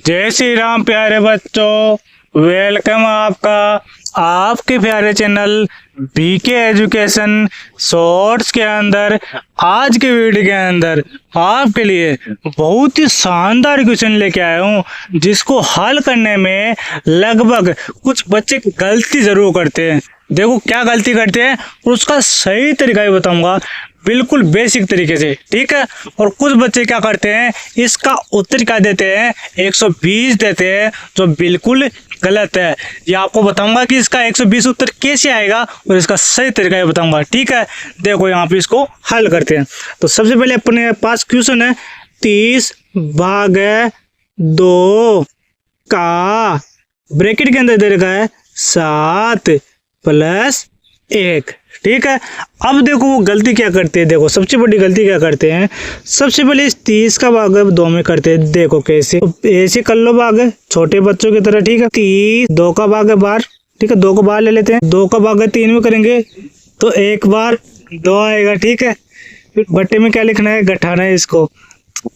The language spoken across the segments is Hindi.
जय श्री राम प्यारे बच्चों, वेलकम आपका आपके प्यारे चैनल बीके एजुकेशन शॉर्ट्स के अंदर। आज के वीडियो के अंदर आपके लिए बहुत ही शानदार क्वेश्चन लेके आया हूँ, जिसको हल करने में लगभग कुछ बच्चे गलती जरूर करते हैं। देखो क्या गलती करते हैं और उसका सही तरीका भी बताऊंगा, बिल्कुल बेसिक तरीके से, ठीक है। और कुछ बच्चे क्या करते हैं, इसका उत्तर क्या देते हैं, 120 देते हैं, जो बिल्कुल गलत है। ये आपको बताऊंगा कि इसका 120 उत्तर कैसे आएगा और इसका सही तरीका भी बताऊंगा, ठीक है। देखो यहाँ पे इसको हल करते हैं। तो सबसे पहले अपने पास क्वेश्चन है 30 भाग 2 का ब्रैकेट के अंदर दे रखा है 7 + 1, ठीक है। अब देखो वो गलती क्या करते हैं, देखो सबसे बड़ी गलती क्या करते हैं, सबसे पहले इस 30 का भाग 2 में करते हैं। देखो कैसे, ऐसे कर लो भाग छोटे बच्चों की तरह, ठीक है। 30 2 का भाग है बाहर, ठीक है, 2 को बाहर ले लेते हैं। 2 का भाग 3 में करेंगे तो 1 बार 2 आएगा, ठीक है। फिर बट्टे में क्या लिखना है, घटाना है इसको।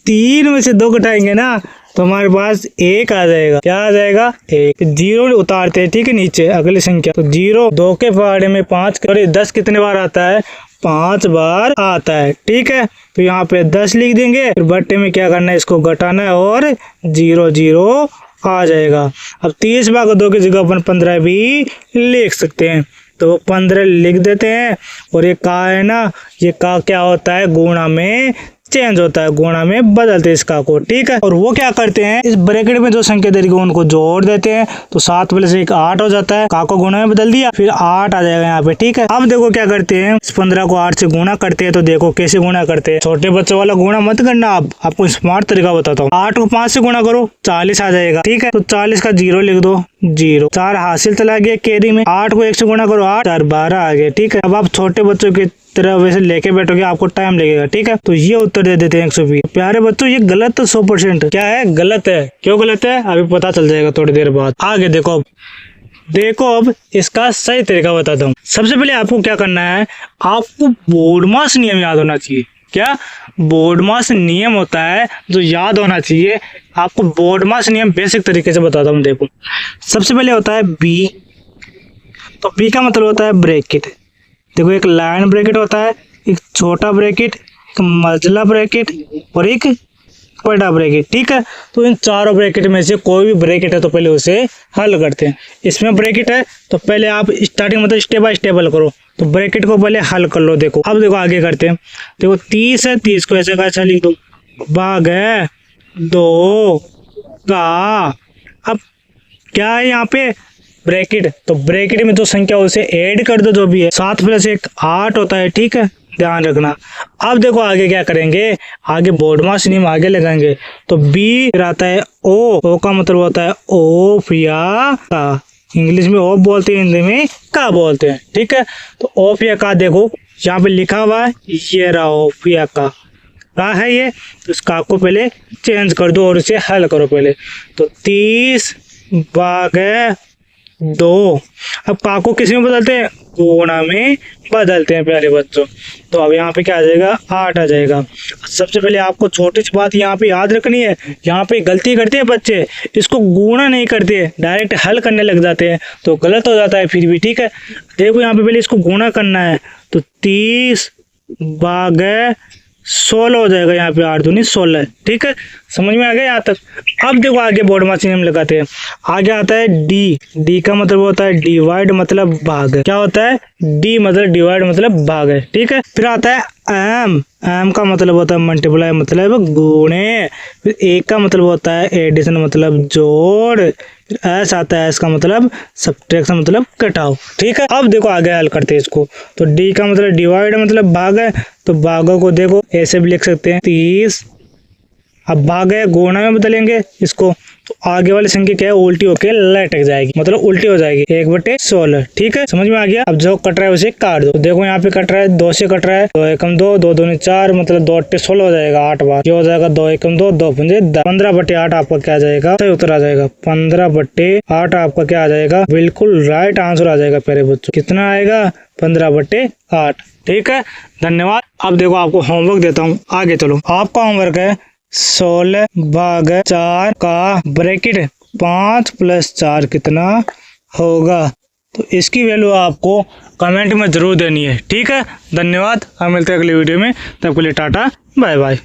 3 में से 2 घटाएंगे ना तो हमारे पास 1 आ जाएगा। क्या आ जाएगा, 1। 0 उतारते हैं, ठीक है, नीचे अगली संख्या। तो 0 2 के पहाड़े में 5 और 10 कितने बार आता है, 5 बार आता है, ठीक है। तो यहाँ पे 10 लिख देंगे, फिर बट्टे में क्या करना है, इसको घटाना है और 0 0 आ जाएगा। अब 30 भाग 2 की जगह अपन 15 भी लिख सकते हैं, तो 15 लिख देते हैं। और ये का है ना, ये का क्या होता है, गुणा में चेंज होता है, गुणा में बदलते हैं इसका को, ठीक है। और वो क्या करते हैं, इस ब्रैकेट में जो संख्या दे रही है उनको जोड़ देते हैं, तो 7 + 1 8 हो जाता है। का को गुणा में बदल दिया, फिर 8 आ जाएगा यहाँ पे, ठीक है। अब देखो क्या करते हैं, इस 15 को 8 से गुणा करते हैं। तो देखो कैसे गुणा करते हैं, छोटे बच्चों वाला गुणा मत करना, आपको स्मार्ट तरीका बताता हूँ। 8 को 5 से गुणा करो, 40 आ जाएगा, ठीक है। तो 40 का 0 लिख दो, 0। 4 हासिल चला गया कैरी में। 8 को 1 से गुणा करो, 8 4 12 आ गए, ठीक है। अब आप छोटे बच्चों की तरह वैसे लेके बैठोगे, आपको टाइम लगेगा, ठीक है। तो ये उत्तर दे देते हैं 120। प्यारे बच्चों ये गलत तो 100% क्या है, गलत है। क्यों गलत है अभी पता चल जाएगा थोड़ी देर बाद। आगे देखो, अब इसका सही तरीका बताता हूँ। सबसे पहले आपको क्या करना है, आपको बोर्डमास नियम याद होना चाहिए। क्या बोर्डमास नियम होता है जो याद होना चाहिए आपको। बोर्डमास नियम बेसिक तरीके से बताता हूँ। देखो सबसे पहले होता है बी, तो बी का मतलब होता है ब्रैकेट। देखो एक लाइन ब्रैकेट होता है, एक छोटा ब्रैकेट, एक मझला ब्रैकेट और एक बड़ा ब्रैकेट, ठीक है। तो इन चारों ब्रैकेट में से कोई भी ब्रैकेट है तो पहले उसे हल करते हैं। इसमें ब्रैकेट है तो पहले आप स्टार्टिंग मतलब स्टेप बाय स्टेप हल करो, तो ब्रैकेट को पहले हल कर लो। देखो अब देखो आगे करते हैं। देखो 30 है, 30 को ऐसे कैसा लिख दो, भाग है 2 का। अब क्या है यहाँ पे, ब्रैकेट, तो ब्रैकेट में जो संख्या उसे ऐड कर दो, जो भी है। 7 + 1 8 होता है, ठीक है, ध्यान रखना। अब देखो आगे क्या करेंगे, आगे बोर्डमास नियम आगे लगाएंगे। तो बी फिर आता है ओ का मतलब होता है ऑफ या का। इंग्लिश में ऑफ बोलते हैं, हिंदी में का बोलते हैं, ठीक है। तो ऑफ या का देखो यहाँ पे लिखा हुआ है, ये रहा ऑफ या का है ये। तो इस का को पहले चेंज कर दो और इसे हल करो पहले। तो 30 भाग 2, अब का को किस में बदलते हैं, गुणा में बदलते हैं प्यारे बच्चों। तो अब यहाँ पे क्या आ जाएगा, 8 आ जाएगा। सबसे पहले आपको छोटी सी बात यहाँ पे याद रखनी है, यहाँ पे गलती करते हैं बच्चे, इसको गुणा नहीं करते, डायरेक्ट हल करने लग जाते हैं, तो गलत हो जाता है फिर भी, ठीक है। देखो यहाँ पे पहले इसको गुणा करना है, तो 30 भाग 16 हो जाएगा, यहाँ पे 8 दूनी 16, ठीक है। समझ में आ गया यहाँ तक। अब देखो आगे बोर्डमास नियम लगाते हैं। आगे आता है डी का मतलब होता है डिवाइड मतलब भाग। क्या होता है, डी मतलब डिवाइड मतलब भाग है, ठीक है। फिर आता है एम का मतलब होता है मल्टीप्लाई मतलब गुणे। फिर ए का मतलब होता है एडिशन मतलब जोड़। फिर एस आता है, एस का मतलब सब्ट्रैक्शन मतलब घटाओ, ठीक है। अब देखो आगे हल करते हैं इसको। तो डी का मतलब डिवाइड मतलब भाग है, तो भागों को देखो ऐसे भी लिख सकते हैं 30। अब भाग है, गुणा में बदलेंगे इसको, तो आगे वाली संख्या क्या है, उल्टी होके लटक जाएगी, मतलब उल्टी हो जाएगी, 1/16, ठीक है। समझ में आ गया। अब जो कट रहा है उसे काट दो। तो देखो यहाँ पे कट रहा है, 2 से कट रहा है, 2 एकम 2, 2 दूनी 4, मतलब 2 8 16 हो जाएगा 8 बार। ये हो जाएगा 2 एकम 2, 2 पंजे 10, 15/8 आपका क्या आ जाएगा, सही उत्तर आ जाएगा। 15/8 आपका क्या आ जाएगा, बिल्कुल राइट आंसर आ जाएगा प्यारे बच्चों। कितना आएगा, 15/8, ठीक है। धन्यवाद। अब देखो आपको होमवर्क देता हूँ, आगे चलो। आपका होमवर्क है 16/4 का ब्रैकेट 5 + 4 कितना होगा। तो इसकी वैल्यू आपको कमेंट में जरूर देनी है। ठीक है, धन्यवाद। हम मिलते हैं अगली वीडियो में, तब के लिए टाटा बाय बाय।